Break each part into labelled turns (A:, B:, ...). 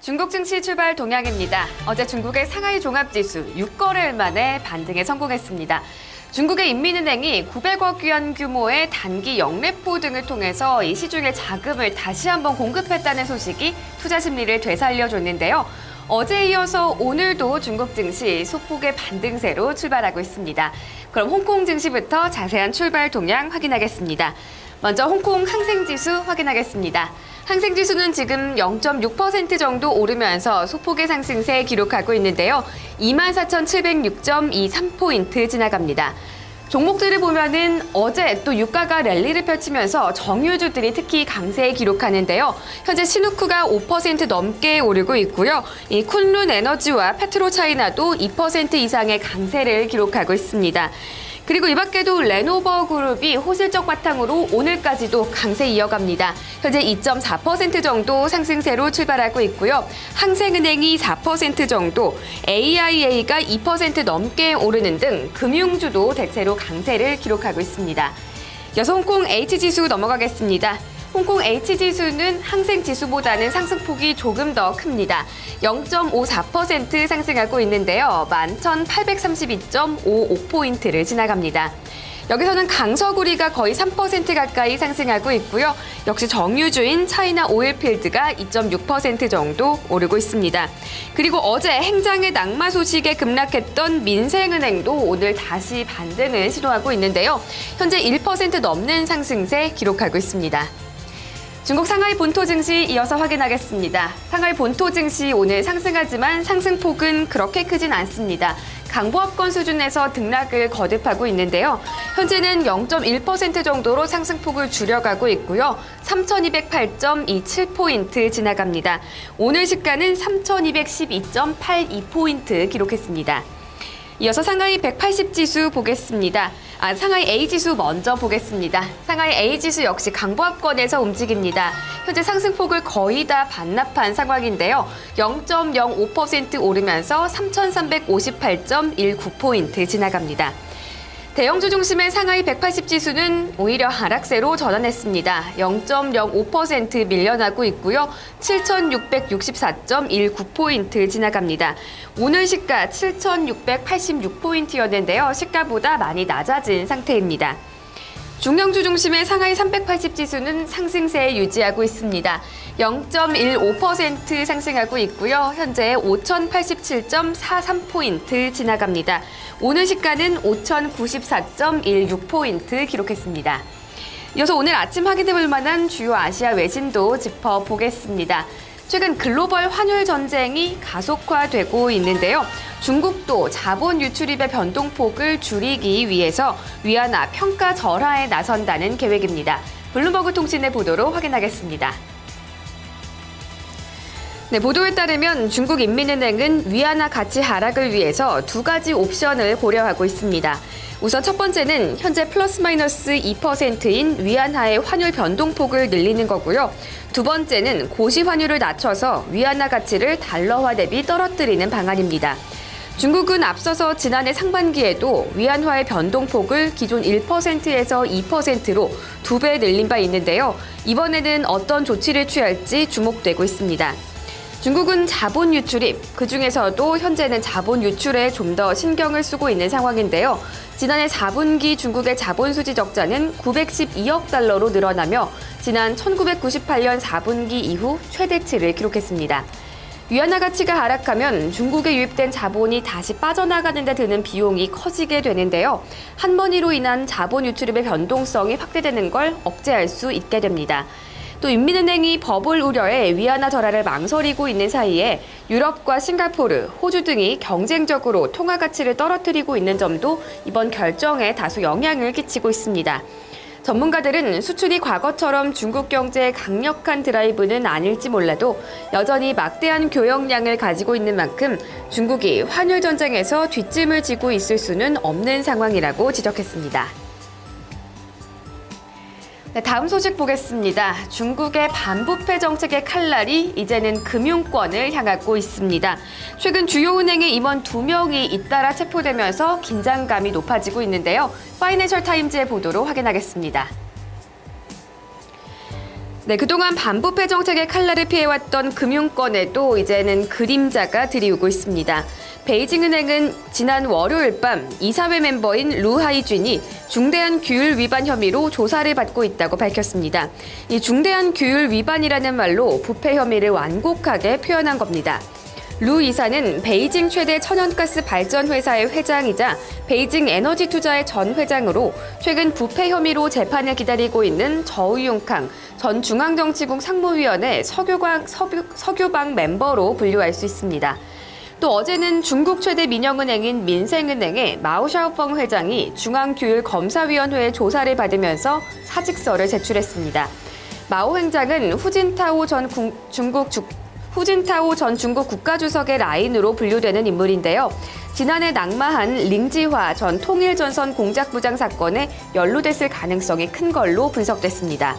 A: 중국 증시 출발 동향입니다. 어제 중국의 상하이 종합지수 6거래일 만에 반등에 성공했습니다. 중국의 인민은행이 900억 위안 규모의 단기 영래포 등을 통해서 이 시중에 자금을 다시 한번 공급했다는 소식이 투자 심리를 되살려줬는데요. 어제에 이어서 오늘도 중국 증시 소폭의 반등세로 출발하고 있습니다. 그럼 홍콩 증시부터 자세한 출발 동향 확인하겠습니다. 먼저 홍콩 항생지수 확인하겠습니다. 항생지수는 지금 0.6% 정도 오르면서 소폭의 상승세 기록하고 있는데요. 24,706.23포인트 지나갑니다. 종목들을 보면은 어제 또 유가가 랠리를 펼치면서 정유주들이 특히 강세 기록하는데요. 현재 시누쿠가 5% 넘게 오르고 있고요. 이 쿤룬 에너지와 페트로차이나도 2% 이상의 강세를 기록하고 있습니다. 그리고 이 밖에도 레노버 그룹이 호실적 바탕으로 오늘까지도 강세 이어갑니다. 현재 2.4% 정도 상승세로 출발하고 있고요. 항생은행이 4% 정도, AIA가 2% 넘게 오르는 등 금융주도 대체로 강세를 기록하고 있습니다. 이어서 홍콩 H지수 넘어가겠습니다. 홍콩 H지수는 항생지수보다는 상승폭이 조금 더 큽니다. 0.54% 상승하고 있는데요. 11,832.55포인트를 지나갑니다. 여기서는 강서구리가 거의 3% 가까이 상승하고 있고요. 역시 정유주인 차이나 오일필드가 2.6% 정도 오르고 있습니다. 그리고 어제 행장의 낙마 소식에 급락했던 민생은행도 오늘 다시 반등을 시도하고 있는데요. 현재 1% 넘는 상승세 기록하고 있습니다. 중국 상하이 본토 증시 이어서 확인하겠습니다. 상하이 본토 증시 오늘 상승하지만 상승폭은 그렇게 크진 않습니다. 강보합권 수준에서 등락을 거듭하고 있는데요. 현재는 0.1% 정도로 상승폭을 줄여가고 있고요. 3,208.27포인트 지나갑니다. 오늘 시가는 3,212.82포인트 기록했습니다. 이어서 상하이 180지수 보겠습니다. 상하이 A지수 먼저 보겠습니다. 상하이 A지수 역시 강보합권에서 움직입니다. 현재 상승폭을 거의 다 반납한 상황인데요. 0.05% 오르면서 3,358.19포인트 지나갑니다. 대형주 중심의 상하이 180지수는 오히려 하락세로 전환했습니다. 0.05% 밀려나고 있고요. 7,664.19포인트 지나갑니다. 오늘 시가 7,686포인트였는데요. 시가보다 많이 낮아진 상태입니다. 중량주 중심의 상하이 380지수는 상승세 유지하고 있습니다. 0.15% 상승하고 있고요. 현재 5,087.43포인트 지나갑니다. 오늘 시가는 5,094.16포인트 기록했습니다. 이어서 오늘 아침 확인해볼 만한 주요 아시아 외신도 짚어보겠습니다. 최근 글로벌 환율 전쟁이 가속화되고 있는데요. 중국도 자본 유출입의 변동폭을 줄이기 위해서 위안화 평가 절하에 나선다는 계획입니다. 블룸버그 통신의 보도로 확인하겠습니다. 네, 보도에 따르면 중국 인민은행은 위안화 가치 하락을 위해서 두 가지 옵션을 고려하고 있습니다. 우선 첫 번째는 현재 플러스 마이너스 2%인 위안화의 환율 변동폭을 늘리는 거고요. 두 번째는 고시 환율을 낮춰서 위안화 가치를 달러화 대비 떨어뜨리는 방안입니다. 중국은 앞서서 지난해 상반기에도 위안화의 변동폭을 기존 1%에서 2%로 2배 늘린 바 있는데요. 이번에는 어떤 조치를 취할지 주목되고 있습니다. 중국은 자본 유출입, 그중에서도 현재는 자본 유출에 좀 더 신경을 쓰고 있는 상황인데요. 지난해 4분기 중국의 자본 수지 적자는 912억 달러로 늘어나며 지난 1998년 4분기 이후 최대치를 기록했습니다. 위안화 가치가 하락하면 중국에 유입된 자본이 다시 빠져나가는 데 드는 비용이 커지게 되는데요. 한 번으로 인한 자본 유출입의 변동성이 확대되는 걸 억제할 수 있게 됩니다. 또 인민은행이 버블 우려에 위안화 절하를 망설이고 있는 사이에 유럽과 싱가포르, 호주 등이 경쟁적으로 통화 가치를 떨어뜨리고 있는 점도 이번 결정에 다소 영향을 끼치고 있습니다. 전문가들은 수출이 과거처럼 중국 경제의 강력한 드라이브는 아닐지 몰라도 여전히 막대한 교역량을 가지고 있는 만큼 중국이 환율 전쟁에서 뒷짐을 지고 있을 수는 없는 상황이라고 지적했습니다. 네, 다음 소식 보겠습니다. 중국의 반부패 정책의 칼날이 이제는 금융권을 향하고 있습니다. 최근 주요 은행의 임원 2명이 잇따라 체포되면서 긴장감이 높아지고 있는데요. 파이낸셜 타임즈의 보도로 확인하겠습니다. 네, 그동안 반부패 정책의 칼날을 피해왔던 금융권에도 이제는 그림자가 들이우고 있습니다. 베이징은행은 지난 월요일 밤 이사회 멤버인 루 하이쥔이 중대한 규율 위반 혐의로 조사를 받고 있다고 밝혔습니다. 이 중대한 규율 위반이라는 말로 부패 혐의를 완곡하게 표현한 겁니다. 루 이사는 베이징 최대 천연가스 발전 회사의 회장이자 베이징 에너지 투자의 전 회장으로 최근 부패 혐의로 재판을 기다리고 있는 저우융캉 전 중앙정치국 상무위원회 서교방 멤버로 분류할 수 있습니다. 또 어제는 중국 최대 민영은행인 민생은행의 마오샤오펑 회장이 중앙규율검사위원회의 조사를 받으면서 사직서를 제출했습니다. 마오 행장은 후진타오 전 중국 국가주석의 라인으로 분류되는 인물인데요. 지난해 낙마한 링지화 전 통일전선 공작부장 사건에 연루됐을 가능성이 큰 걸로 분석됐습니다.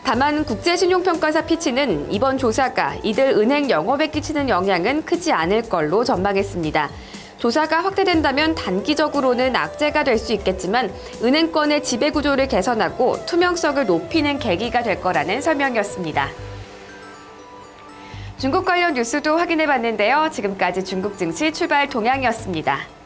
A: 다만 국제신용평가사 피치는 이번 조사가 이들 은행 영업에 끼치는 영향은 크지 않을 걸로 전망했습니다. 조사가 확대된다면 단기적으로는 악재가 될 수 있겠지만 은행권의 지배구조를 개선하고 투명성을 높이는 계기가 될 거라는 설명이었습니다. 중국 관련 뉴스도 확인해 봤는데요. 지금까지 중국 증시 출발 동향이었습니다.